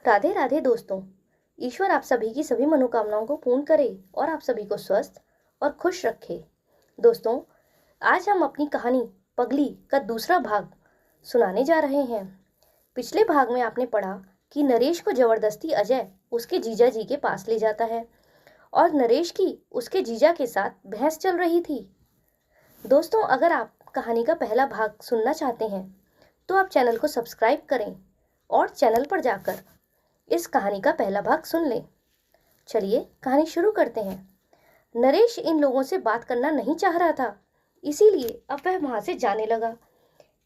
राधे राधे दोस्तों। ईश्वर आप सभी की सभी मनोकामनाओं को पूर्ण करे और आप सभी को स्वस्थ और खुश रखे। दोस्तों, आज हम अपनी कहानी पगली का दूसरा भाग सुनाने जा रहे हैं। पिछले भाग में आपने पढ़ा कि नरेश को जबरदस्ती अजय उसके जीजा जी के पास ले जाता है और नरेश की उसके जीजा के साथ बहस चल रही थी। दोस्तों, अगर आप कहानी का पहला भाग सुनना चाहते हैं तो आप चैनल को सब्सक्राइब करें और चैनल पर जाकर इस कहानी का पहला भाग सुन लें। चलिए कहानी शुरू करते हैं। नरेश इन लोगों से बात करना नहीं चाह रहा था, इसीलिए अब वह वहां से जाने लगा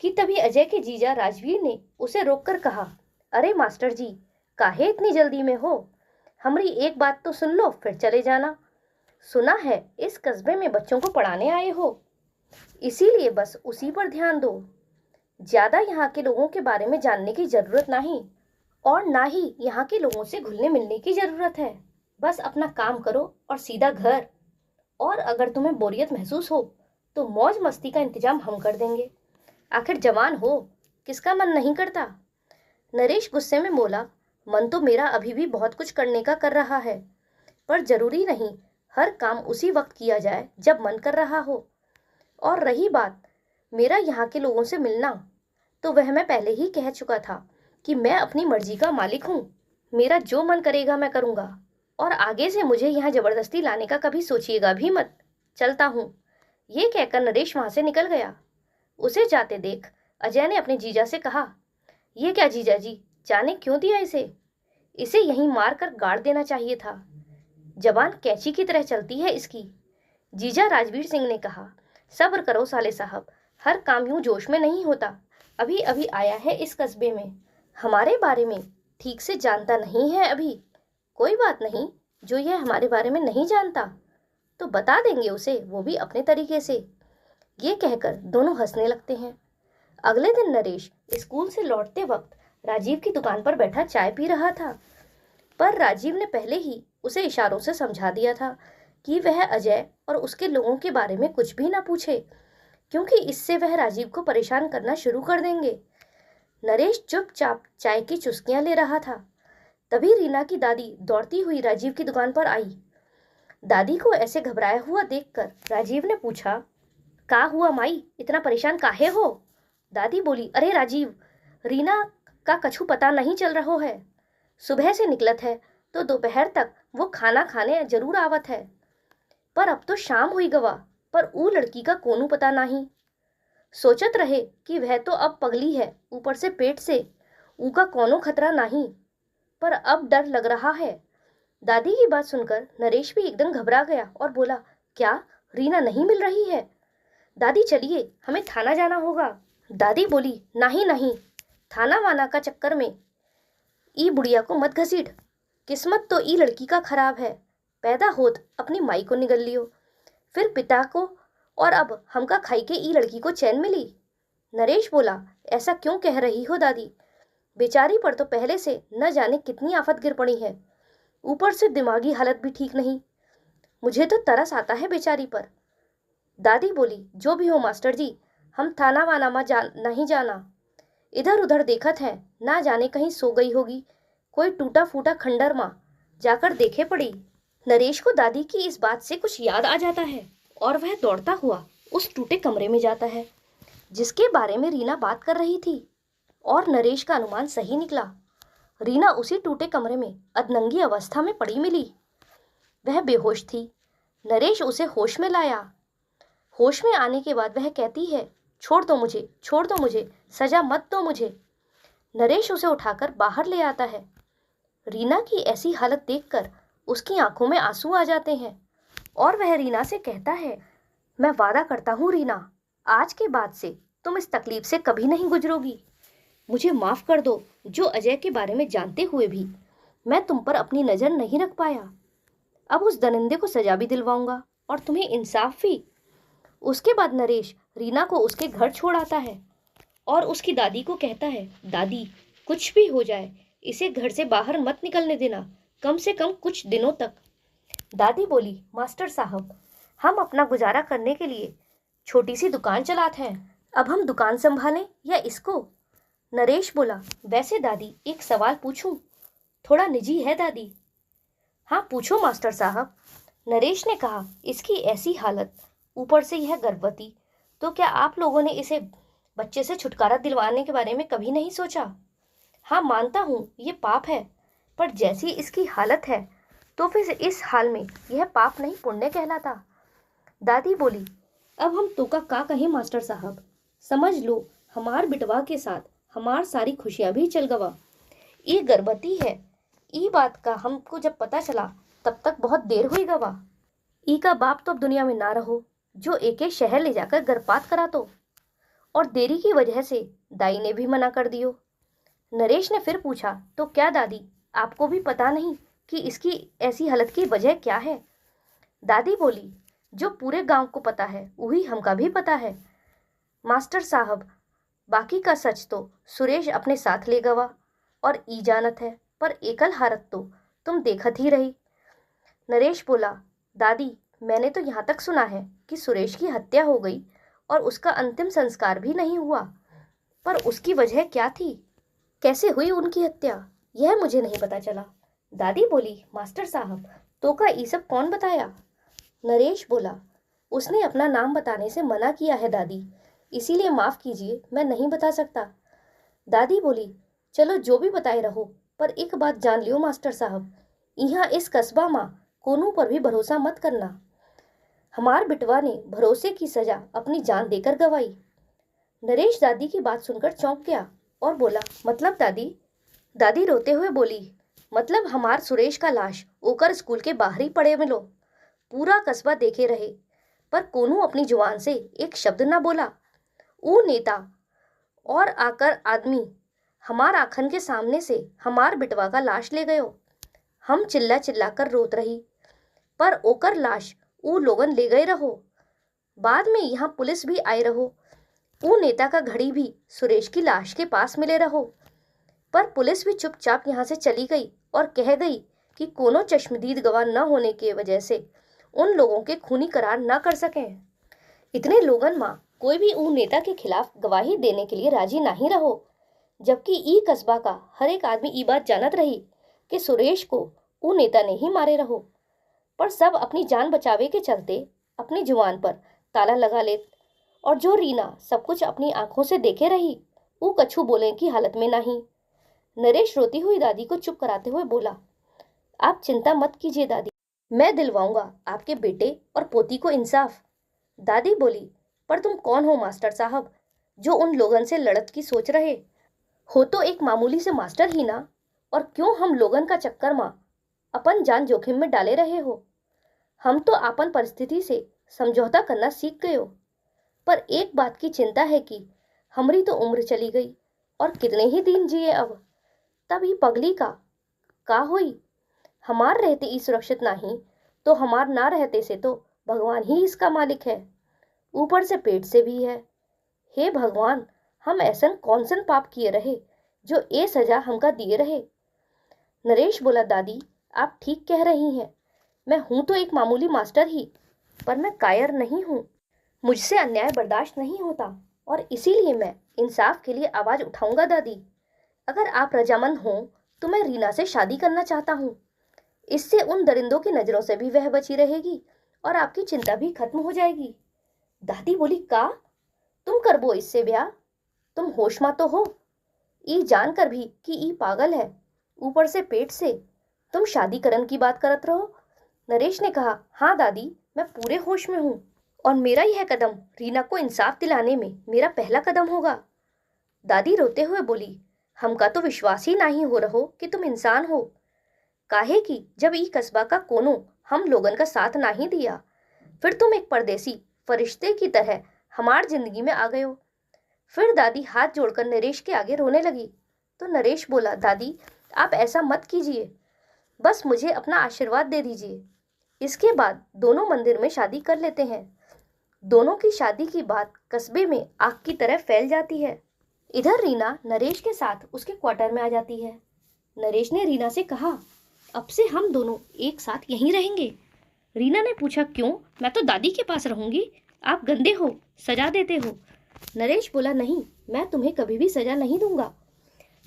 कि तभी अजय के जीजा राजवीर ने उसे रोककर कहा, अरे मास्टर जी, काहे इतनी जल्दी में हो? हमारी एक बात तो सुन लो फिर चले जाना। सुना है इस कस्बे में बच्चों को पढ़ाने आए हो, इसीलिए बस उसी पर ध्यान दो। ज्यादा यहाँ के लोगों के बारे में जानने की जरूरत नहीं और ना ही यहाँ के लोगों से घुलने मिलने की जरूरत है। बस अपना काम करो और सीधा घर। और अगर तुम्हें बोरियत महसूस हो तो मौज मस्ती का इंतजाम हम कर देंगे। आखिर जवान हो, किसका मन नहीं करता? नरेश गुस्से में बोला, मन तो मेरा अभी भी बहुत कुछ करने का कर रहा है, पर जरूरी नहीं हर काम उसी वक्त किया जाए जब मन कर रहा हो। और रही बात मेरा यहाँ के लोगों से मिलना, तो वह मैं पहले ही कह चुका था कि मैं अपनी मर्जी का मालिक हूँ। मेरा जो मन करेगा मैं करूँगा और आगे से मुझे यहाँ जबरदस्ती लाने का कभी सोचिएगा भी मत। चलता हूँ। ये कहकर नरेश वहां से निकल गया। उसे जाते देख अजय ने अपने जीजा से कहा, ये क्या जीजा जी, जाने क्यों दिया इसे? इसे यहीं मार कर गाड़ देना चाहिए था। जबान कैंची की तरह चलती है इसकी। जीजा राजवीर सिंह ने कहा, सब्र करो साले साहब, हर काम यूं जोश में नहीं होता। अभी अभी आया है इस कस्बे में, हमारे बारे में ठीक से जानता नहीं है अभी। कोई बात नहीं, जो यह हमारे बारे में नहीं जानता तो बता देंगे उसे, वो भी अपने तरीके से। ये कहकर दोनों हंसने लगते हैं। अगले दिन नरेश स्कूल से लौटते वक्त राजीव की दुकान पर बैठा चाय पी रहा था, पर राजीव ने पहले ही उसे इशारों से समझा दिया था कि वह अजय और उसके लोगों के बारे में कुछ भी ना पूछे, क्योंकि इससे वह राजीव को परेशान करना शुरू कर देंगे। नरेश चुपचाप चाय की चुस्कियां ले रहा था। तभी रीना की दादी दौड़ती हुई राजीव की दुकान पर आई। दादी को ऐसे घबराया हुआ देखकर राजीव ने पूछा, का हुआ माई, इतना परेशान काहे हो? दादी बोली, अरे राजीव, रीना का कछु पता नहीं चल रहा है। सुबह से निकलत है तो दोपहर तक वो खाना खाने जरूर आवत है, पर अब तो शाम हुई गवा, पर ऊ लड़की का कोनू पता नहीं। सोचत रहे कि वह तो अब पगली है, ऊपर से पेट से ऊ का कोनो खतरा नहीं, पर अब डर लग रहा है। दादी की बात सुनकर नरेश भी एकदम घबरा गया और बोला, क्या रीना नहीं मिल रही है? दादी चलिए, हमें थाना जाना होगा। दादी बोली, नहीं नहीं, थाना वाना का चक्कर में ई बुढ़िया को मत घसीट। किस्मत तो ई लड़की का खराब है, पैदा होत अपनी माई को निगल लियो, फिर पिता को, और अब हमका खाई के ई लड़की को चैन मिली। नरेश बोला, ऐसा क्यों कह रही हो दादी? बेचारी पर तो पहले से न जाने कितनी आफत गिर पड़ी है, ऊपर से दिमागी हालत भी ठीक नहीं। मुझे तो तरस आता है बेचारी पर। दादी बोली, जो भी हो मास्टर जी, हम थाना वाना में नहीं जाना। इधर उधर देखत है, ना जाने कहीं सो गई होगी, कोई टूटा फूटा खंडर माँ जाकर देखे पड़ी। नरेश को दादी की इस बात से कुछ याद आ जाता है और वह दौड़ता हुआ उस टूटे कमरे में जाता है जिसके बारे में रीना बात कर रही थी। और नरेश का अनुमान सही निकला। रीना उसी टूटे कमरे में अधनंगी अवस्था में पड़ी मिली। वह बेहोश थी। नरेश उसे होश में लाया। होश में आने के बाद वह कहती है, छोड़ दो मुझे, छोड़ दो मुझे, सजा मत दो मुझे। नरेश उसे उठाकर बाहर ले आता है। रीना की ऐसी हालत देखकर उसकी आंखों में आंसू आ जाते हैं और वह रीना से कहता है, मैं वादा करता हूँ रीना, आज के बाद से तुम इस तकलीफ से कभी नहीं गुजरोगी। मुझे माफ कर दो, जो अजय के बारे में जानते हुए भी मैं तुम पर अपनी नजर नहीं रख पाया। अब उस दरिंदे को सजा भी दिलवाऊंगा और तुम्हें इंसाफ भी। उसके बाद नरेश रीना को उसके घर छोड़ आता है और उसकी दादी को कहता है, दादी, कुछ भी हो जाए इसे घर से बाहर मत निकलने देना, कम से कम कुछ दिनों तक। दादी बोली, मास्टर साहब, हम अपना गुजारा करने के लिए छोटी सी दुकान चलाते हैं, अब हम दुकान संभालें या इसको? नरेश बोला, वैसे दादी एक सवाल पूछूं? थोड़ा निजी है दादी। हाँ पूछो मास्टर साहब। नरेश ने कहा, इसकी ऐसी हालत, ऊपर से यह गर्भवती, तो क्या आप लोगों ने इसे बच्चे से छुटकारा दिलवाने के बारे में कभी नहीं सोचा? हाँ मानता हूँ ये पाप है, पर जैसी इसकी हालत है तो फिर इस हाल में यह पाप नहीं पुण्य कहलाता। दादी बोली, अब हम तो का कहें मास्टर साहब, समझ लो हमार बिटवा के साथ हमार सारी खुशियां भी चल गवा। ये गर्भवती है, ई बात का हमको जब पता चला तब तक बहुत देर हुई गवा। ई का बाप तो अब दुनिया में ना रहो, जो एक एक शहर ले जाकर गर्भपात करा तो, और देरी की वजह से दाई ने भी मना कर दियो। नरेश ने फिर पूछा, तो क्या दादी आपको भी पता नहीं कि इसकी ऐसी हालत की वजह क्या है? दादी बोली, जो पूरे गांव को पता है वही हमका भी पता है मास्टर साहब। बाकी का सच तो सुरेश अपने साथ ले गवा और ई जानत है, पर एकल हारत तो तुम देखत ही रही। नरेश बोला, दादी मैंने तो यहाँ तक सुना है कि सुरेश की हत्या हो गई और उसका अंतिम संस्कार भी नहीं हुआ, पर उसकी वजह क्या थी, कैसे हुई उनकी हत्या, यह मुझे नहीं पता चला। दादी बोली, मास्टर साहब तो का ये सब कौन बताया? नरेश बोला, उसने अपना नाम बताने से मना किया है दादी, इसीलिए माफ कीजिए मैं नहीं बता सकता। दादी बोली, चलो जो भी बताए रहो, पर एक बात जान लियो मास्टर साहब, यहाँ इस कस्बा माँ कोनो पर भी भरोसा मत करना। हमार बिटवा ने भरोसे की सजा अपनी जान देकर गवाई। नरेश दादी की बात सुनकर चौंक गया और बोला, मतलब दादी? दादी रोते हुए बोली, मतलब हमार सुरेश का लाश ओकर स्कूल के बाहर ही पड़े मिलो, पूरा कस्बा देखे रहे, पर कोनो अपनी जुबान से एक शब्द ना बोला। वो नेता और आकर आदमी हमार आखन के सामने से हमार बिटवा का लाश ले गयो। हम चिल्ला चिल्ला कर रोत रही, पर ओकर लाश ऊ लोगन ले गए रहो। बाद में यहाँ पुलिस भी आए रहो, ऊ नेता का घड़ी भी सुरेश की लाश के पास मिले रहो, पर पुलिस भी चुपचाप यहाँ से चली गई और कह गई कि कोनो चश्मदीद गवाह न होने की वजह से उन लोगों के खूनी करार न कर सकें। इतने लोगन माँ कोई भी ऊ नेता के खिलाफ गवाही देने के लिए राजी नहीं रहो, जबकि ई कस्बा का हर एक आदमी ई बात जानत रही कि सुरेश को ऊ नेता ने ही मारे रहो, पर सब अपनी जान बचावे के चलते अपनी जुबान पर ताला लगा लेत, और जो रीना सब कुछ अपनी आंखों से देखे रही वो कछु बोले की हालत में नहीं। नरेश रोती हुई दादी को चुप कराते हुए बोला, आप चिंता मत कीजिए दादी, मैं दिलवाऊंगा आपके बेटे और पोती को इंसाफ। दादी बोली, पर तुम कौन हो मास्टर साहब जो उन लोगन से लड़त की सोच रहे हो? तो एक मामूली से मास्टर ही ना, और क्यों हम लोगन का चक्कर माँ अपन जान जोखिम में डाले रहे हो? हम तो अपन परिस्थिति से समझौता करना सीख गए हो, पर एक बात की चिंता है कि हमारी तो उम्र चली गई और कितने ही दिन जिए अब, तब ये पगली का हुई? हमार रहते ही सुरक्षित नहीं, तो हमार ना रहते से तो भगवान ही इसका मालिक है, ऊपर से पेट से भी है। हे भगवान, हम ऐसन कौन सन पाप किए रहे जो ये सजा हमका दिए रहे? नरेश बोला, दादी आप ठीक कह रही हैं, मैं हूं तो एक मामूली मास्टर ही, पर मैं कायर नहीं हूँ, मुझसे अन्याय बर्दाश्त नहीं होता, और इसीलिए मैं इंसाफ के लिए आवाज उठाऊंगा। दादी अगर आप रजामंद हो तो मैं रीना से शादी करना चाहता हूँ, इससे उन दरिंदों की नजरों से भी वह बची रहेगी और आपकी चिंता भी खत्म हो जाएगी। दादी बोली, का तुम करबो इससे ब्याह? तुम होश में तो हो? ई जानकर भी कि ई पागल है, ऊपर से पेट से तुम शादी करन की बात करत रहो। नरेश ने कहा, हाँ दादी मैं पूरे होश में हूँ, और मेरा यह कदम रीना को इंसाफ दिलाने में मेरा पहला कदम होगा। दादी रोते हुए बोली, हमका तो विश्वास ही नहीं हो रहो कि तुम इंसान हो, काहे कि जब ई कस्बा का कोनो हम लोगन का साथ नहीं दिया, फिर तुम एक परदेसी फरिश्ते की तरह हमार जिंदगी में आ गए हो। फिर दादी हाथ जोड़कर नरेश के आगे रोने लगी, तो नरेश बोला, दादी आप ऐसा मत कीजिए, बस मुझे अपना आशीर्वाद दे दीजिए, इसके बाद दोनों मंदिर में शादी कर लेते हैं। दोनों की शादी की बात कस्बे में आग की तरह फैल जाती है। इधर रीना नरेश के साथ उसके क्वार्टर में आ जाती है। नरेश ने रीना से कहा, अब से हम दोनों एक साथ यहीं रहेंगे। रीना ने पूछा, क्यों? मैं तो दादी के पास रहूंगी, आप गंदे हो, सजा देते हो। नरेश बोला, नहीं मैं तुम्हें कभी भी सजा नहीं दूंगा,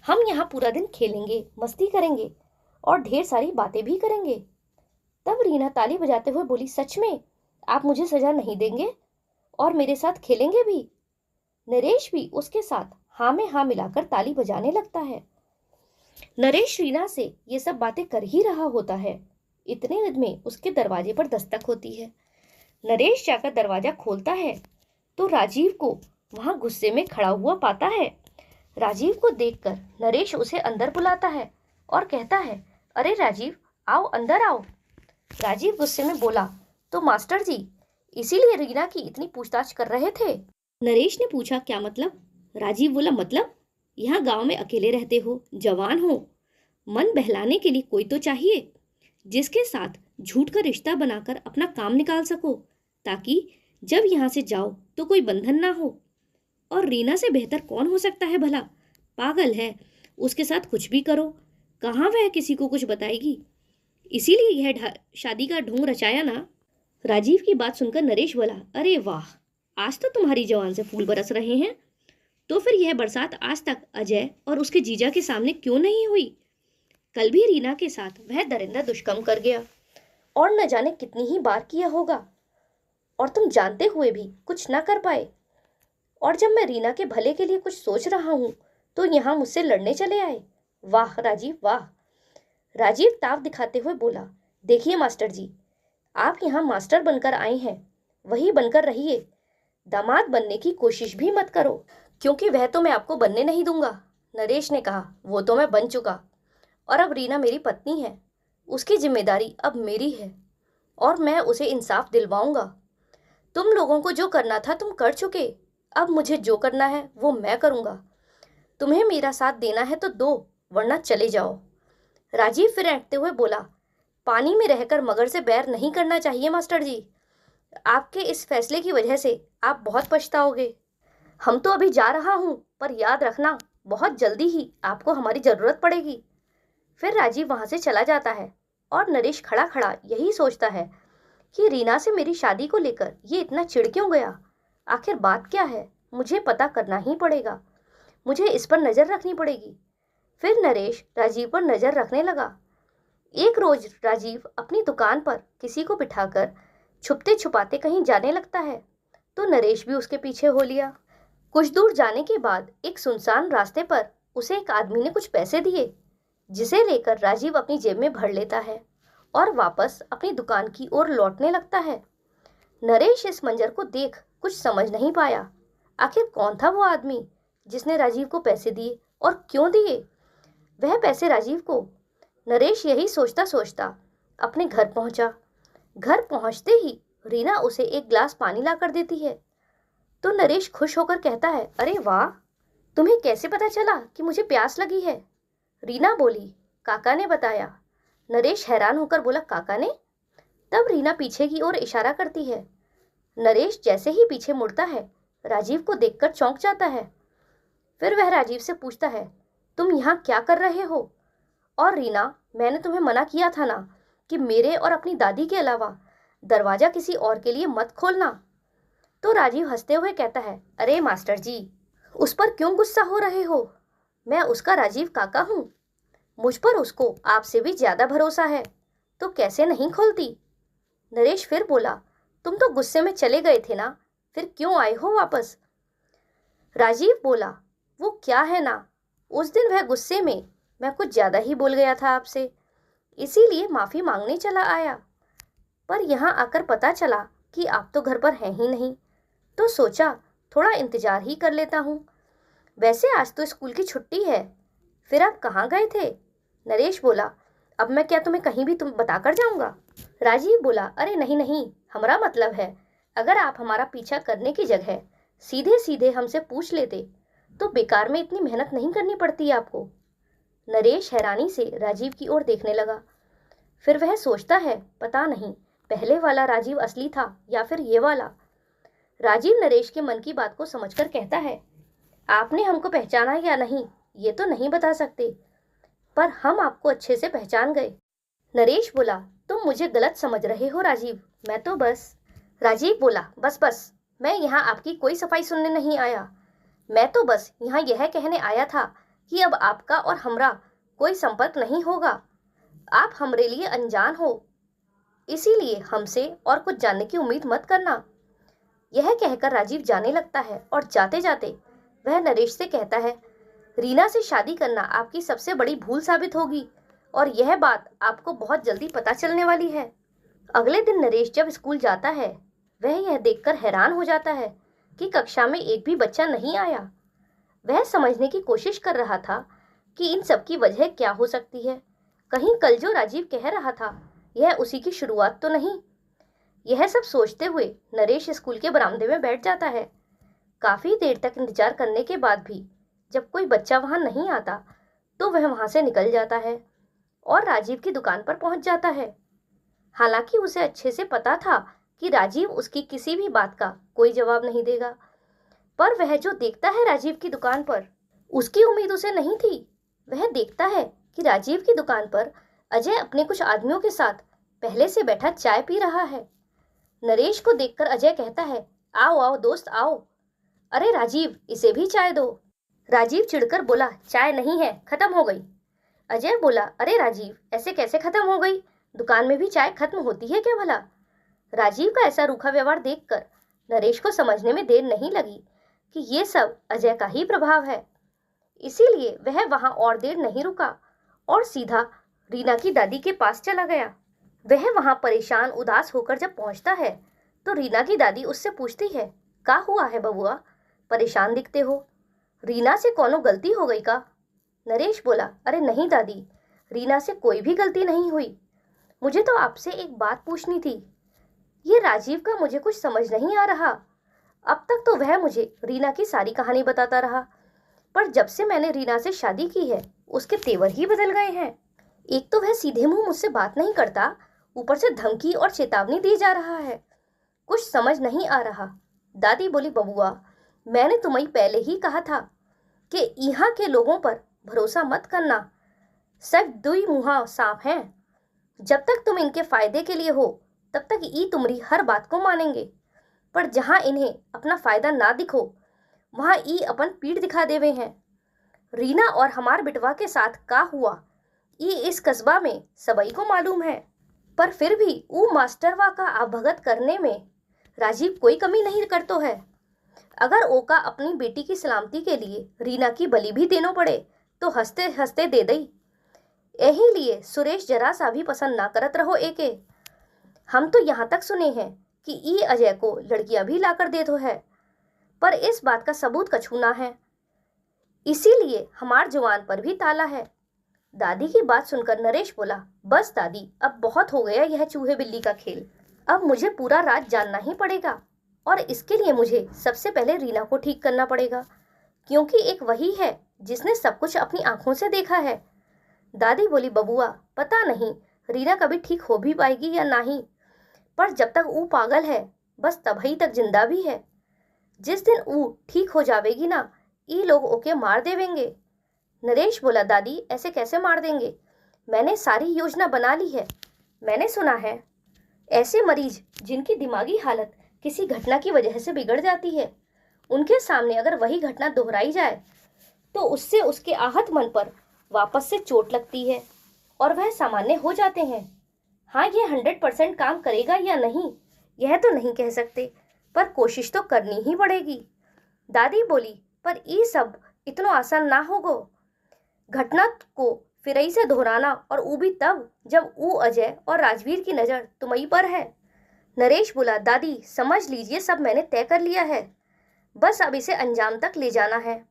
हम यहाँ पूरा दिन खेलेंगे, मस्ती करेंगे, और ढेर सारी बातें भी करेंगे। तब रीना ताली बजाते हुए बोली, सच में आप मुझे सजा नहीं देंगे और मेरे साथ खेलेंगे भी? नरेश भी उसके साथ हाँ में हाँ मिलाकर ताली बजाने लगता है। नरेश रीना से ये सब बातें कर ही रहा होता है, इतने में उसके दरवाजे पर दस्तक होती है। नरेश जाकर दरवाजा खोलता है तो राजीव को वहां गुस्से में खड़ा हुआ पाता है। राजीव को देखकर नरेश उसे अंदर बुलाता है और कहता है, अरे राजीव, आओ अंदर आओ। राजीव गुस्से में बोला, तो मास्टर जी इसीलिए रीना की इतनी पूछताछ कर रहे थे? नरेश ने पूछा, क्या मतलब? राजीव बोला, मतलब यहाँ गांव में अकेले रहते हो, जवान हो, मन बहलाने के लिए कोई तो चाहिए जिसके साथ झूठ का रिश्ता बनाकर अपना काम निकाल सको, ताकि जब यहाँ से जाओ तो कोई बंधन ना हो। और रीना से बेहतर कौन हो सकता है भला? पागल है, उसके साथ कुछ भी करो, कहाँ वह किसी को कुछ बताएगी। इसीलिए यह शादी का ढोंग रचाया ना। राजीव की बात सुनकर नरेश बोला, अरे वाह, आज तो तुम्हारी जवान से फूल बरस रहे हैं। तो फिर यह बरसात आज तक अजय और उसके जीजा के सामने क्यों नहीं हुई? कल भी रीना के साथ वह दरिंदा दुष्कर्म कर गया और न जाने कितनी ही बार किया होगा, और तुम जानते हुए भी कुछ न कर पाए। और जब मैं रीना के भले के लिए कुछ सोच रहा हूँ तो यहाँ मुझसे लड़ने चले आए। वाह राजीव वाह। राजीव ताव दिखाते हुए बोला, देखिए मास्टर जी, आप यहाँ मास्टर बनकर आए हैं, वही बनकर रहिए, दामाद बनने की कोशिश भी मत करो, क्योंकि वह तो मैं आपको बनने नहीं दूंगा। नरेश ने कहा, वो तो मैं बन चुका, और अब रीना मेरी पत्नी है, उसकी जिम्मेदारी अब मेरी है और मैं उसे इंसाफ दिलवाऊंगा। तुम लोगों को जो करना था तुम कर चुके, अब मुझे जो करना है वो मैं करूंगा। तुम्हें मेरा साथ देना है तो दो, वरना चले जाओ। राजीव फिर ऐंठते हुए बोला, पानी में रहकर मगर से बैर नहीं करना चाहिए मास्टर जी। आपके इस फैसले की वजह से आप बहुत पछताओगे। हम तो अभी जा रहा हूँ, पर याद रखना बहुत जल्दी ही आपको हमारी जरूरत पड़ेगी। फिर राजीव वहां से चला जाता है और नरेश खड़ा खड़ा यही सोचता है कि रीना से मेरी शादी को लेकर ये इतना चिढ़ क्यों गया। आखिर बात क्या है, मुझे पता करना ही पड़ेगा, मुझे इस पर नजर रखनी पड़ेगी। फिर नरेश राजीव पर नजर रखने लगा। एक रोज राजीव अपनी दुकान पर किसी को बिठाकर छुपते छुपाते कहीं जाने लगता है, तो नरेश भी उसके पीछे हो लिया। कुछ दूर जाने के बाद एक सुनसान रास्ते पर उसे एक आदमी ने कुछ पैसे दिए, जिसे लेकर राजीव अपनी जेब में भर लेता है और वापस अपनी दुकान की ओर लौटने लगता है। नरेश इस मंजर को देख कुछ समझ नहीं पाया। आखिर कौन था वो आदमी जिसने राजीव को पैसे दिए और क्यों दिए वह पैसे राजीव को? नरेश यही सोचता सोचता अपने घर पहुंचा। घर पहुंचते ही रीना उसे एक गिलास पानी लाकर देती है, तो नरेश खुश होकर कहता है, अरे वाह, तुम्हें कैसे पता चला कि मुझे प्यास लगी है? रीना बोली, काका ने बताया। नरेश हैरान होकर बोला, काका ने? तब रीना पीछे की ओर इशारा करती है। नरेश जैसे ही पीछे मुड़ता है, राजीव को देखकर चौंक जाता है। फिर वह राजीव से पूछता है, तुम यहाँ क्या कर रहे हो? और रीना, मैंने तुम्हें मना किया था ना कि मेरे और अपनी दादी के अलावा दरवाजा किसी और के लिए मत खोलना। तो राजीव हंसते हुए कहता है, अरे मास्टर जी, उस पर क्यों गुस्सा हो रहे हो? मैं उसका राजीव काका हूँ, मुझ पर उसको आपसे भी ज्यादा भरोसा है, तो कैसे नहीं खोलती। नरेश फिर बोला, तुम तो गुस्से में चले गए थे ना, फिर क्यों आए हो वापस? राजीव बोला, वो क्या है ना, उस दिन वह गुस्से में मैं कुछ ज्यादा ही बोल गया था आपसे, इसीलिए माफी मांगने चला आया। पर यहाँ आकर पता चला कि आप तो घर पर हैं ही नहीं, तो सोचा थोड़ा इंतजार ही कर लेता हूँ। वैसे आज तो स्कूल की छुट्टी है। फिर आप कहाँ गए थे? नरेश बोला, अब मैं क्या तुम्हें कहीं भी तुम बताकर जाऊंगा? राजीव बोला, अरे नहीं नहीं, हमारा मतलब है अगर आप हमारा पीछा करने की जगह सीधे सीधे हमसे पूछ लेते तो बेकार में इतनी मेहनत नहीं करनी पड़ती आपको। नरेश हैरानी से राजीव की ओर देखने लगा। फिर वह सोचता है, पता नहीं पहले वाला राजीव असली था या फिर ये वाला। राजीव नरेश के मन की बात को समझकर कहता है, आपने हमको पहचाना या नहीं ये तो नहीं बता सकते, पर हम आपको अच्छे से पहचान गए। नरेश बोला, तुम मुझे गलत समझ रहे हो राजीव, मैं तो बस। राजीव बोला, बस बस, मैं यहाँ आपकी कोई सफाई सुनने नहीं आया, मैं तो बस यहाँ यह कहने आया था कि अब आपका और हमरा कोई संपर्क नहीं होगा। आप हमारे लिए अनजान हो, इसीलिए हमसे और कुछ जानने की उम्मीद मत करना। यह कहकर राजीव जाने लगता है और जाते जाते वह नरेश से कहता है, रीना से शादी करना आपकी सबसे बड़ी भूल साबित होगी और यह बात आपको बहुत जल्दी पता चलने वाली है। अगले दिन नरेश जब स्कूल जाता है, वह यह देखकर हैरान हो जाता है कि कक्षा में एक भी बच्चा नहीं आया। वह समझने की कोशिश कर रहा था कि इन सब की वजह क्या हो सकती है। कहीं कल जो राजीव कह रहा था यह उसी की शुरुआत तो नहीं। यह सब सोचते हुए नरेश स्कूल के बरामदे में बैठ जाता है। काफी देर तक इंतजार करने के बाद भी जब कोई बच्चा वहां नहीं आता तो वह वहां से निकल जाता है और राजीव की दुकान पर पहुंच जाता है। हालांकि उसे अच्छे से पता था कि राजीव उसकी किसी भी बात का कोई जवाब नहीं देगा, पर वह जो देखता है राजीव की दुकान पर, उसकी उम्मीद उसे नहीं थी। वह देखता है कि राजीव की दुकान पर अजय अपने कुछ आदमियों के साथ पहले से बैठा चाय पी रहा है। नरेश को देखकर अजय कहता है, आओ आओ दोस्त आओ। अरे राजीव, इसे भी चाय दो। राजीव चिढ़कर बोला, चाय नहीं है, खत्म हो गई। अजय बोला, अरे राजीव, ऐसे कैसे खत्म हो गई? दुकान में भी चाय खत्म होती है क्या भला? राजीव का ऐसा रूखा व्यवहार देखकर नरेश को समझने में देर नहीं लगी कि ये सब अजय का ही प्रभाव है। इसीलिए वह वहां और देर नहीं रुका और सीधा रीना की दादी के पास चला गया। वह वहां परेशान उदास होकर जब पहुंचता है तो रीना की दादी उससे पूछती है, क्या हुआ है बबुआ, परेशान दिखते हो? रीना से कोनो गलती हो गई का? नरेश बोला, अरे नहीं दादी, रीना से कोई भी गलती नहीं हुई। मुझे तो आपसे एक बात पूछनी थी। ये राजीव का मुझे कुछ समझ नहीं आ रहा। अब तक तो वह मुझे रीना की सारी कहानी बताता रहा, पर जब से मैंने रीना से शादी की है उसके तेवर ही बदल गए हैं। एक तो वह सीधे मुंह मुझसे बात नहीं करता, ऊपर से धमकी और चेतावनी दी जा रहा है। कुछ समझ नहीं आ रहा। दादी बोली, बबुआ, मैंने तुम्हें पहले ही कहा था कि यहाँ के लोगों पर भरोसा मत करना, सब दुई मुहा सांप हैं। जब तक तुम इनके फायदे के लिए हो तब तक ई तुम्हारी हर बात को मानेंगे, पर जहां इन्हें अपना फायदा ना दिखो वहां ई अपन पीठ दिखा देवे हैं। रीना और हमार बिटवा के साथ का हुआ ई इस कस्बा में सबई को मालूम है, पर फिर भी ऊ मास्टरवा का अवगत करने में राजीव कोई कमी नहीं करतो है। अगर ओका अपनी बेटी की सलामती के लिए रीना की बलि भी देनो पड़े तो हंसते हंसते दे दई। यही लिए सुरेश जरा सा भी पसंद ना करत रहो एके। हम तो यहाँ तक सुने हैं कि ई अजय को लड़कियां भी लाकर दे दो है, पर इस बात का सबूत कछू ना है। इसीलिए हमार जुबान पर भी ताला है। दादी की बात सुनकर नरेश बोला, बस दादी, अब बहुत हो गया यह चूहे बिल्ली का खेल। अब मुझे पूरा राज जानना ही पड़ेगा और इसके लिए मुझे सबसे पहले रीना को ठीक करना पड़ेगा, क्योंकि एक वही है जिसने सब कुछ अपनी आंखों से देखा है। दादी बोली, बबुआ, पता नहीं रीना कभी ठीक हो भी पाएगी या नहीं, पर जब तक ऊ पागल है बस तभी तक जिंदा भी है। जिस दिन ऊ ठीक हो जावेगी ना, ई लोग ओके मार देवेंगे। नरेश बोला, दादी, ऐसे कैसे मार देंगे? मैंने सारी योजना बना ली है। मैंने सुना है ऐसे मरीज जिनकी दिमागी हालत किसी घटना की वजह से बिगड़ जाती है, उनके सामने अगर वही घटना दोहराई जाए तो उससे उसके आहत मन पर वापस से चोट लगती है और वह सामान्य हो जाते हैं। हाँ, ये 100% काम करेगा या नहीं यह तो नहीं कह सकते, पर कोशिश तो करनी ही पड़ेगी। दादी बोली, पर ये सब इतना आसान ना होगो। घटना को फिर से दोहराना, और वो भी तब जब वो अजय और राजवीर की नज़र तुम्ही पर है। नरेश बोला, दादी समझ लीजिए, सब मैंने तय कर लिया है, बस अब इसे अंजाम तक ले जाना है।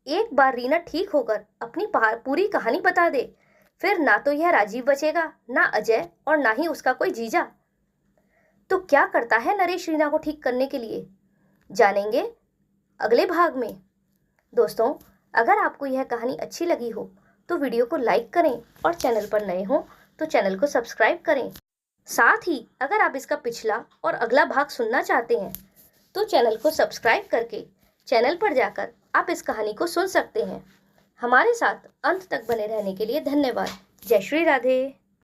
एक बार रीना ठीक होकर अपनी पूरी कहानी बता दे, फिर ना तो यह राजीव बचेगा, ना अजय, और ना ही उसका कोई जीजा। तो क्या करता है नरेश रीना को ठीक करने के लिए, जानेंगे अगले भाग में। दोस्तों, अगर आपको यह कहानी अच्छी लगी हो तो वीडियो को लाइक करें और चैनल पर नए हो तो चैनल को सब्सक्राइब करें। साथ ही अगर आप इसका पिछला और अगला भाग सुनना चाहते हैं तो चैनल को सब्सक्राइब करके चैनल पर जाकर आप इस कहानी को सुन सकते हैं। हमारे साथ अंत तक बने रहने के लिए धन्यवाद। जय श्री राधे।